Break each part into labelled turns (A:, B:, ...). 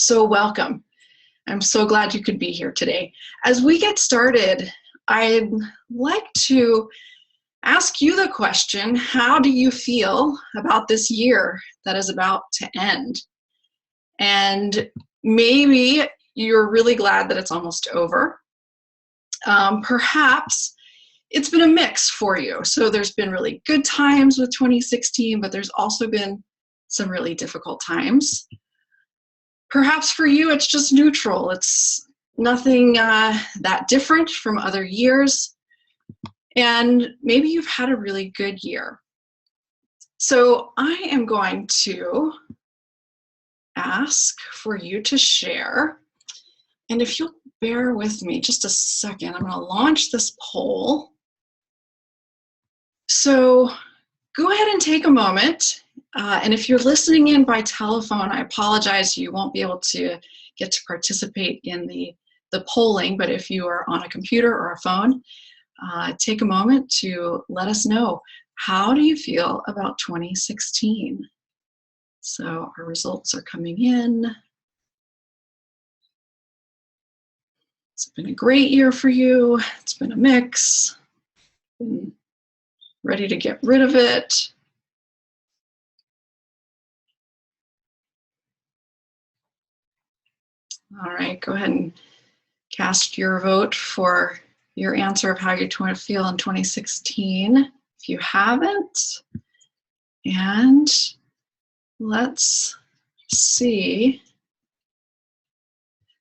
A: So welcome. I'm so glad you could be here today. As we get started, I'd like to ask you the question, how do you feel about this year that is about to end? And maybe you're really glad that it's almost over. Perhaps it's been a mix for you. So there's been really good times with 2016, but there's also been some really difficult times. Perhaps for you, it's just neutral. It's nothing that different from other years. And maybe you've had a really good year. So I am going to ask for you to share. And if you'll bear with me just a second, I'm going to launch this poll. So go ahead and take a moment. And if you're listening in by telephone, I apologize, you won't be able to get to participate in the polling, but if you are on a computer or a phone, take a moment to let us know, how do you feel about 2016? So our results are coming in. It's been a great year for you. It's been a mix. Been ready to get rid of it. All right, go ahead and cast your vote for your answer of how you feel in 2016, if you haven't. And let's see.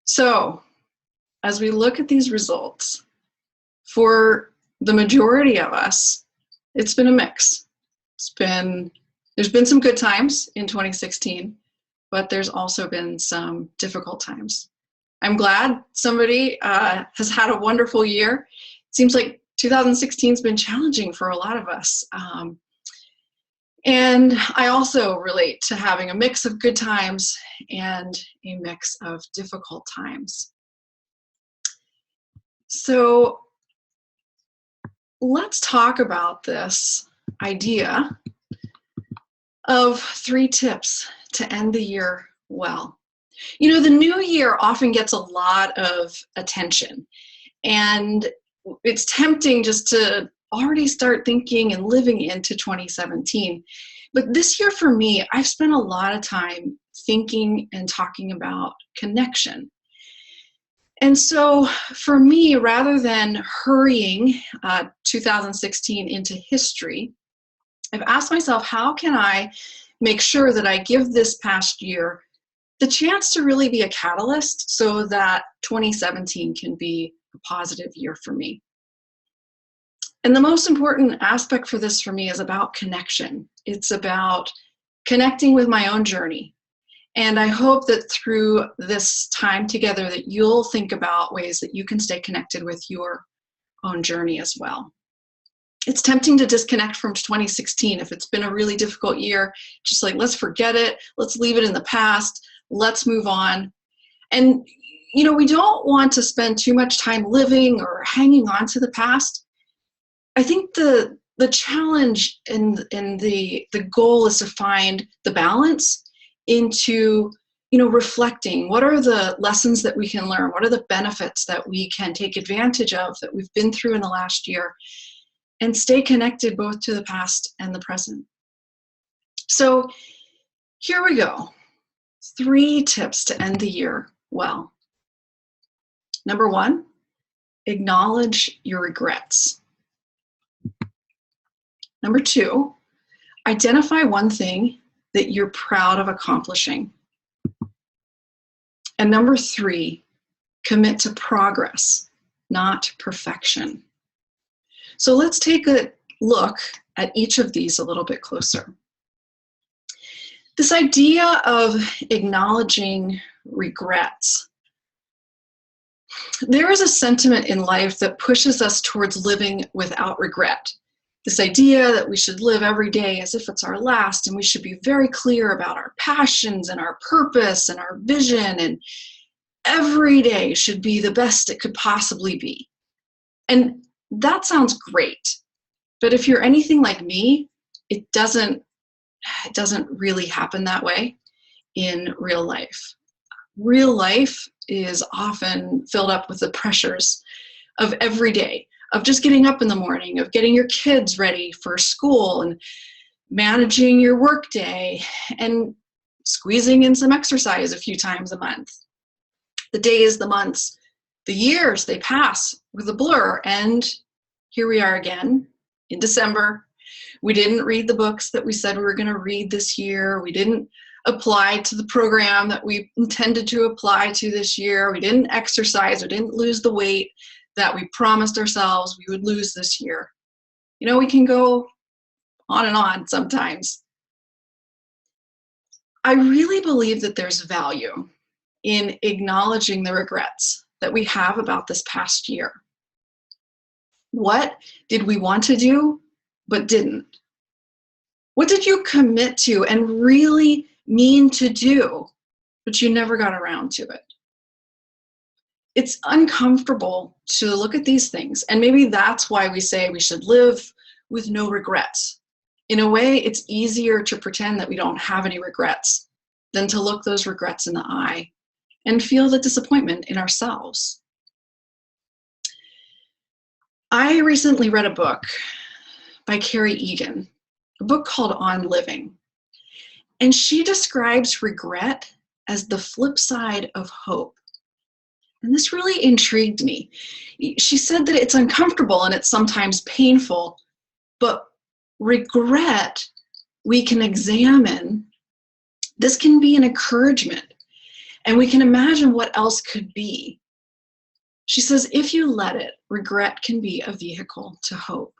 A: So, as we look at these results, for the majority of us, it's been a mix. There's been some good times in 2016, but there's also been some difficult times. I'm glad somebody has had a wonderful year. It seems like 2016 has been challenging for a lot of us. And I also relate to having a mix of good times and a mix of difficult times. So let's talk about this idea of 3 tips to end the year well. You know, the new year often gets a lot of attention, and it's tempting just to already start thinking and living into 2017. But this year for me, I've spent a lot of time thinking and talking about connection. And so for me, rather than hurrying 2016 into history, I've asked myself, how can I make sure that I give this past year the chance to really be a catalyst so that 2017 can be a positive year for me? And the most important aspect for this for me is about connection. It's about connecting with my own journey. And I hope that through this time together that you'll think about ways that you can stay connected with your own journey as well. It's tempting to disconnect from 2016 if it's been a really difficult year, just like, let's forget it, let's leave it in the past, let's move on. And, you know, we don't want to spend too much time living or hanging on to the past. I think the challenge and the goal is to find the balance into, you know, reflecting. What are the lessons that we can learn? What are the benefits that we can take advantage of that we've been through in the last year? And stay connected both to the past and the present. So here we go. 3 tips to end the year well. Number 1, acknowledge your regrets. Number 2, identify one thing that you're proud of accomplishing. And number 3, commit to progress, not perfection. So let's take a look at each of these a little bit closer. This idea of acknowledging regrets. There is a sentiment in life that pushes us towards living without regret. This idea that we should live every day as if it's our last, and we should be very clear about our passions and our purpose and our vision, and every day should be the best it could possibly be. And that sounds great, but if you're anything like me, it doesn't really happen that way in real life. Real life is often filled up with the pressures of every day, of just getting up in the morning, of getting your kids ready for school and managing your work day and squeezing in some exercise a few times a month. The days, the months, the years, they pass with a blur, and here we are again in December. We didn't read the books that we said we were going to read this year. We didn't apply to the program that we intended to apply to this year. We didn't exercise. We didn't lose the weight that we promised ourselves we would lose this year. You know, we can go on and on sometimes. I really believe that there's value in acknowledging the regrets that we have about this past year. What did we want to do but didn't? What did you commit to and really mean to do, but you never got around to it? It's uncomfortable to look at these things, and maybe that's why we say we should live with no regrets. In a way, it's easier to pretend that we don't have any regrets than to look those regrets in the eye and feel the disappointment in ourselves. I recently read a book by Carrie Egan, a book called On Living. And she describes regret as the flip side of hope. And this really intrigued me. She said that it's uncomfortable and it's sometimes painful, but regret, we can examine. This can be an encouragement, and we can imagine what else could be. She says, if you let it, regret can be a vehicle to hope.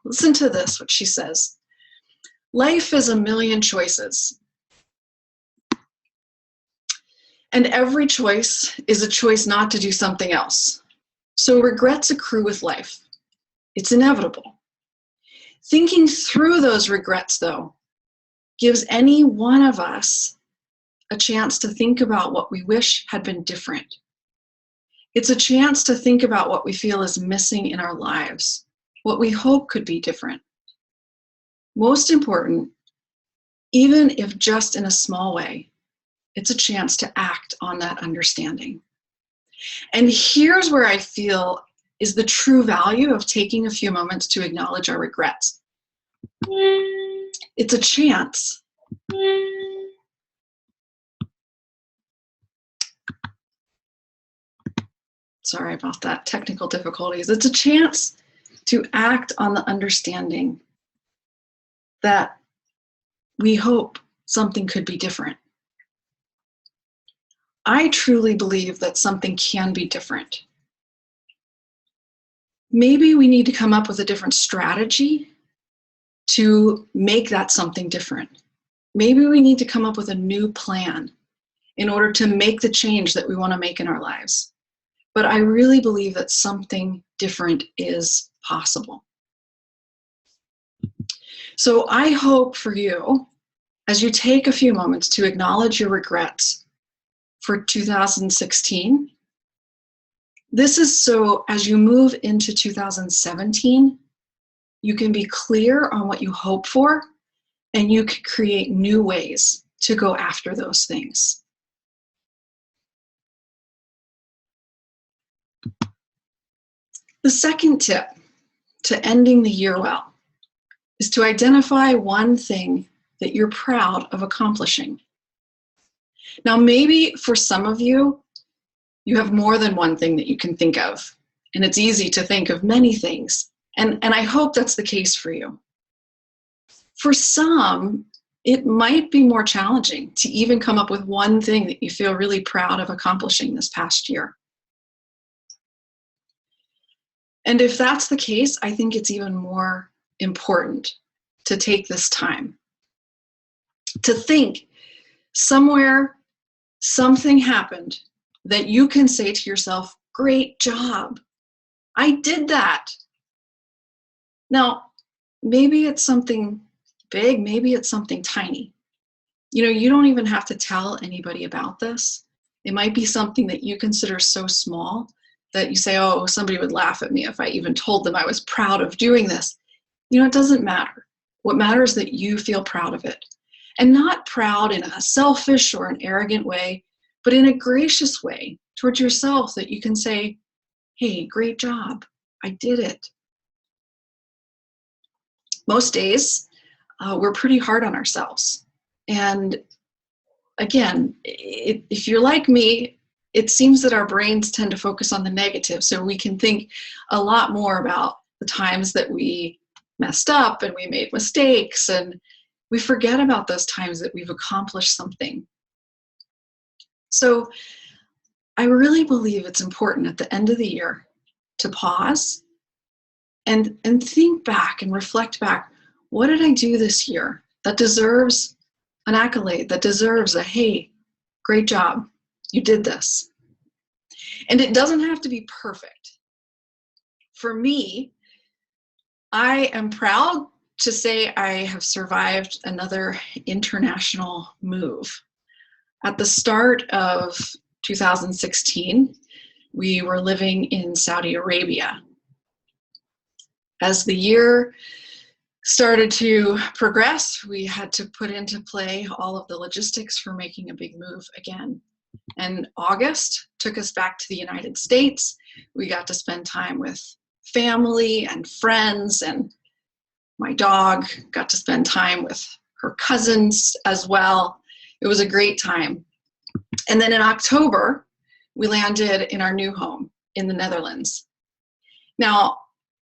A: Listen to this, what she says. Life is a million choices. And every choice is a choice not to do something else. So regrets accrue with life. It's inevitable. Thinking through those regrets, though, gives any one of us a chance to think about what we wish had been different. It's a chance to think about what we feel is missing in our lives, what we hope could be different. Most important, even if just in a small way, it's a chance to act on that understanding. And here's where I feel is the true value of taking a few moments to acknowledge our regrets. It's a chance sorry about that, technical difficulties. It's a chance to act on the understanding that we hope something could be different. I truly believe that something can be different. Maybe we need to come up with a different strategy to make that something different. Maybe we need to come up with a new plan in order to make the change that we want to make in our lives. But I really believe that something different is possible. So I hope for you, as you take a few moments to acknowledge your regrets for 2016, this is so as you move into 2017, you can be clear on what you hope for, and you can create new ways to go after those things. The second tip to ending the year well is to identify one thing that you're proud of accomplishing. Now, maybe for some of you, you have more than one thing that you can think of, and it's easy to think of many things, and I hope that's the case for you. For some, it might be more challenging to even come up with one thing that you feel really proud of accomplishing this past year. And if that's the case, I think it's even more important to take this time to think somewhere something happened that you can say to yourself, great job, I did that. Now, maybe it's something big, maybe it's something tiny. You know, you don't even have to tell anybody about this. It might be something that you consider so small that you say, oh, somebody would laugh at me if I even told them I was proud of doing this. You know, it doesn't matter. What matters is that you feel proud of it. And not proud in a selfish or an arrogant way, but in a gracious way towards yourself that you can say, hey, great job, I did it. Most days, we're pretty hard on ourselves. And again, if you're like me, it seems that our brains tend to focus on the negative, so we can think a lot more about the times that we messed up and we made mistakes, and we forget about those times that we've accomplished something. So I really believe it's important at the end of the year to pause and think back and reflect back. What did I do this year that deserves an accolade, that deserves a, hey, great job, you did this? And it doesn't have to be perfect. For me, I am proud to say I have survived another international move. At the start of 2016, we were living in Saudi Arabia. As the year started to progress, we had to put into play all of the logistics for making a big move again. And August took us back to the United States. We got to spend time with family and friends, and my dog got to spend time with her cousins as well. It was a great time. And then in October, we landed in our new home in the Netherlands. Now,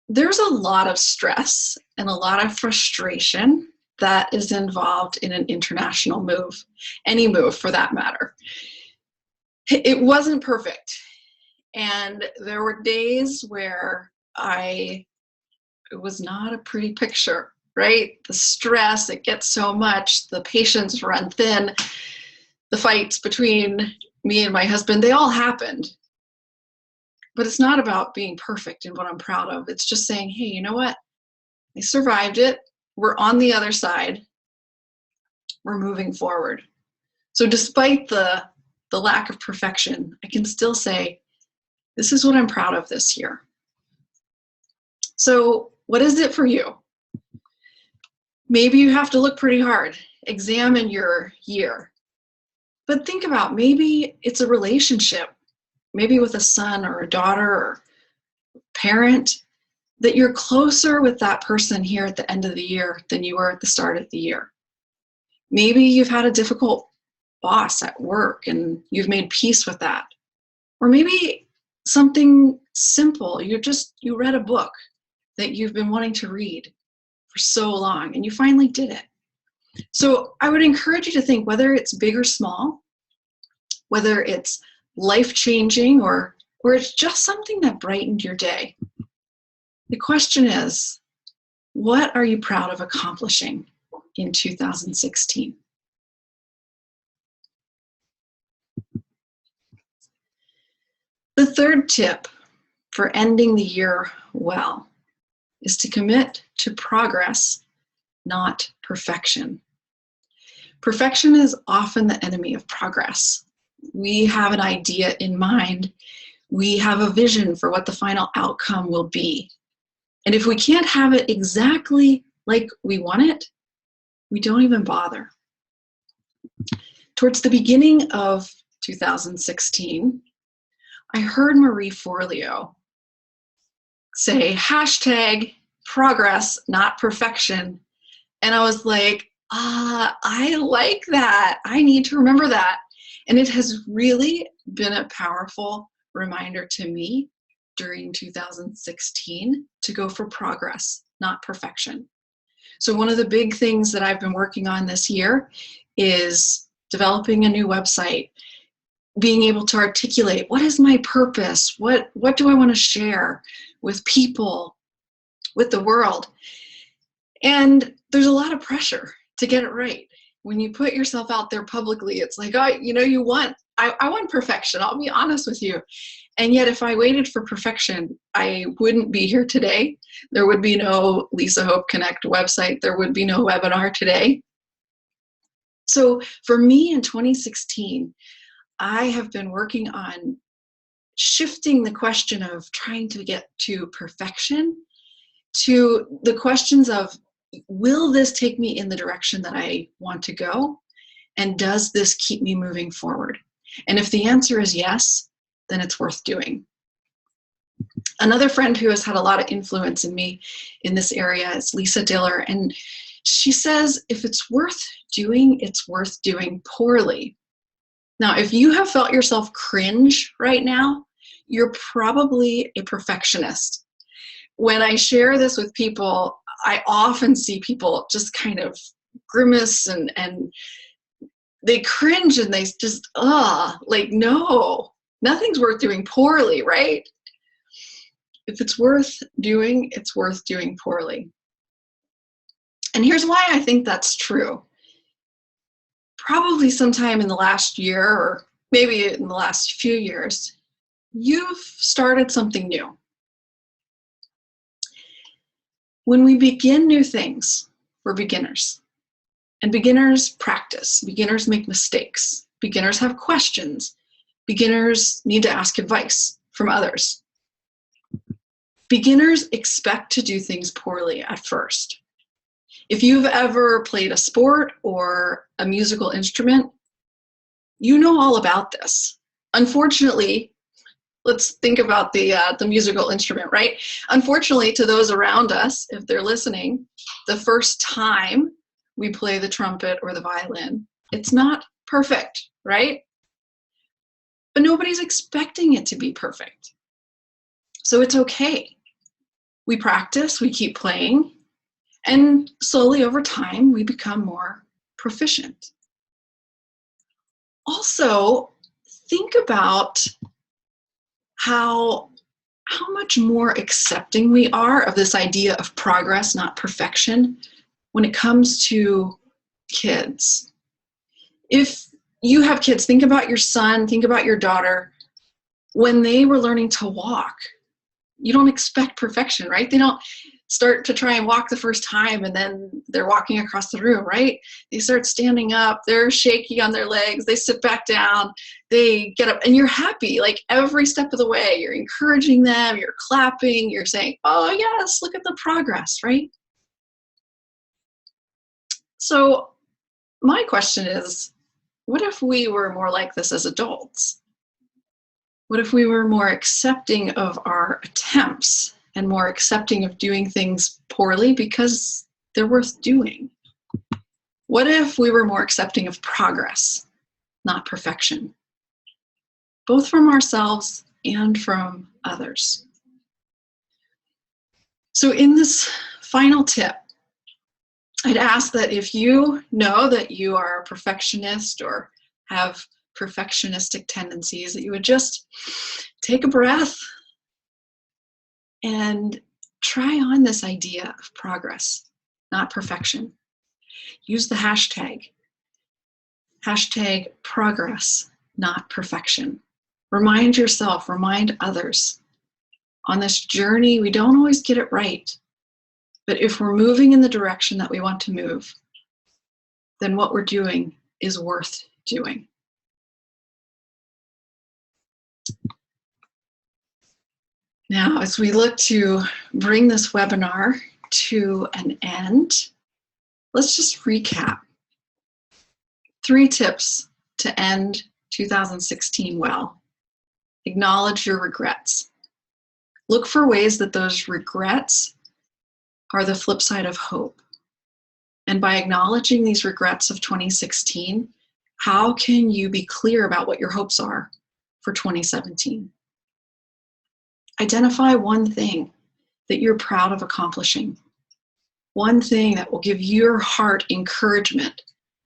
A: there's a lot of stress and a lot of frustration that is involved in an international move, any move for that matter. It wasn't perfect. And there were days where it was not a pretty picture, right? The stress, it gets so much, the patience run thin, the fights between me and my husband, they all happened. But it's not about being perfect and what I'm proud of. It's just saying, hey, you know what? I survived it. We're on the other side. We're moving forward. So despite the lack of perfection, I can still say, this is what I'm proud of this year. So what is it for you? Maybe you have to look pretty hard, examine your year. But think about, maybe it's a relationship, maybe with a son or a daughter or parent, that you're closer with that person here at the end of the year than you were at the start of the year. Maybe you've had a difficult boss at work and you've made peace with that. Or maybe something simple, you read a book that you've been wanting to read for so long and you finally did it. So I would encourage you to think, whether it's big or small, whether it's life-changing or it's just something that brightened your day. The question is, what are you proud of accomplishing in 2016? The third tip for ending the year well is to commit to progress, not perfection. Perfection is often the enemy of progress. We have an idea in mind. We have a vision for what the final outcome will be. And if we can't have it exactly like we want it, we don't even bother. Towards the beginning of 2016, I heard Marie Forleo say, #progress, not perfection. And I was like, I like that. I need to remember that. And it has really been a powerful reminder to me during 2016 to go for progress, not perfection. So one of the big things that I've been working on this year is developing a new website, being able to articulate, what is my purpose? What do I want to share with people, with the world? And there's a lot of pressure to get it right. When you put yourself out there publicly, it's like, I want perfection. I'll be honest with you. And yet if I waited for perfection, I wouldn't be here today. There would be no Lisa Hope Connect website. There would be no webinar today. So for me in 2016, I have been working on shifting the question of trying to get to perfection to the questions of, will this take me in the direction that I want to go? And does this keep me moving forward? And if the answer is yes, then it's worth doing. Another friend who has had a lot of influence in me in this area is Lisa Diller, and she says, if it's worth doing, it's worth doing poorly. Now, if you have felt yourself cringe right now, you're probably a perfectionist. When I share this with people, I often see people just kind of grimace and they cringe and they just, like, no, nothing's worth doing poorly, right? If it's worth doing, it's worth doing poorly. And here's why I think that's true. Probably sometime in the last year, or maybe in the last few years, you've started something new. When we begin new things, we're beginners. And beginners practice. Beginners make mistakes. Beginners have questions. Beginners need to ask advice from others. Beginners expect to do things poorly at first. If you've ever played a sport or a musical instrument, you know all about this. Unfortunately, let's think about the musical instrument, right? Unfortunately, to those around us, if they're listening, the first time we play the trumpet or the violin, it's not perfect, right? But nobody's expecting it to be perfect. So it's okay. We practice, we keep playing, and slowly over time, we become more proficient. Also, think about how much more accepting we are of this idea of progress, not perfection, when it comes to kids. If you have kids, think about your son, think about your daughter. When they were learning to walk, you don't expect perfection, right? They don't start to try and walk the first time and then they're walking across the room, right? They start standing up, they're shaky on their legs, they sit back down, they get up, and you're happy, like every step of the way. You're encouraging them, you're clapping, you're saying, oh yes, look at the progress, right? So my question is, what if we were more like this as adults? What if we were more accepting of our attempts and more accepting of doing things poorly because they're worth doing? What if we were more accepting of progress, not perfection, both from ourselves and from others? So in this final tip, I'd ask that if you know that you are a perfectionist or have perfectionistic tendencies, that you would just take a breath and try on this idea of progress, not perfection. Use the hashtag progress, not perfection. Remind yourself, remind others. On this journey, we don't always get it right. But if we're moving in the direction that we want to move, then what we're doing is worth doing. Now, as we look to bring this webinar to an end, let's just recap. 3 tips to end 2016 well. Acknowledge your regrets. Look for ways that those regrets are the flip side of hope. And by acknowledging these regrets of 2016, how can you be clear about what your hopes are for 2017? Identify one thing that you're proud of accomplishing. One thing that will give your heart encouragement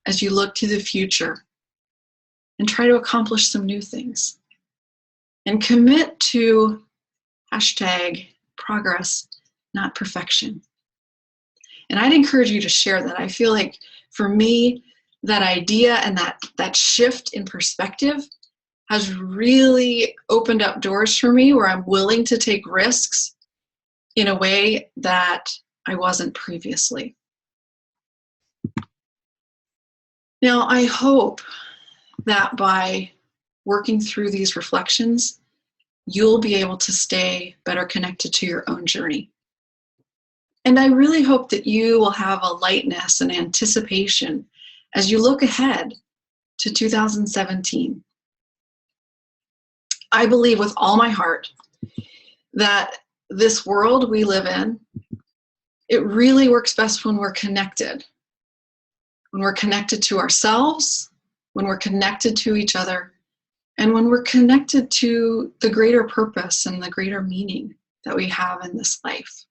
A: as you look to the future, and try to accomplish some new things. And commit to hashtag progress, not perfection. And I'd encourage you to share that. I feel like for me, that idea and that shift in perspective has really opened up doors for me where I'm willing to take risks in a way that I wasn't previously. Now, I hope that by working through these reflections, you'll be able to stay better connected to your own journey. And I really hope that you will have a lightness and anticipation as you look ahead to 2017. I believe with all my heart that this world we live in, it really works best when we're connected. When we're connected to ourselves, when we're connected to each other, and when we're connected to the greater purpose and the greater meaning that we have in this life.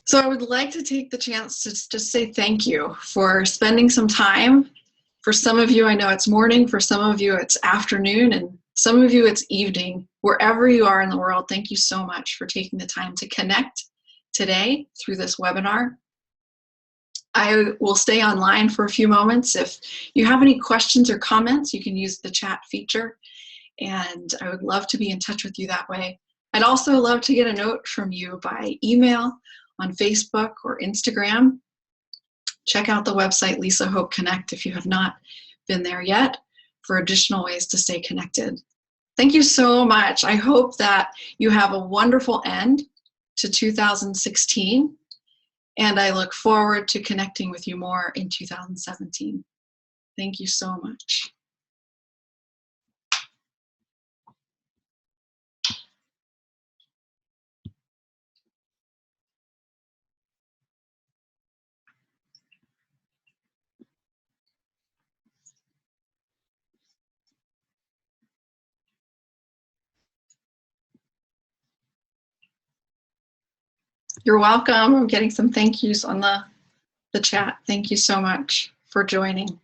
A: So I would like to take the chance to just say thank you for spending some time. For some of you, I know it's morning. For some of you, it's afternoon. And some of you, it's evening. Wherever you are in the world, thank you so much for taking the time to connect today through this webinar. I will stay online for a few moments. If you have any questions or comments, you can use the chat feature, and I would love to be in touch with you that way. I'd also love to get a note from you by email, on Facebook or Instagram. Check out the website Lisa Hope Connect if you have not been there yet for additional ways to stay connected. Thank you so much. I hope that you have a wonderful end to 2016, and I look forward to connecting with you more in 2017. Thank you so much. You're welcome. I'm getting some thank yous on the chat. Thank you so much for joining.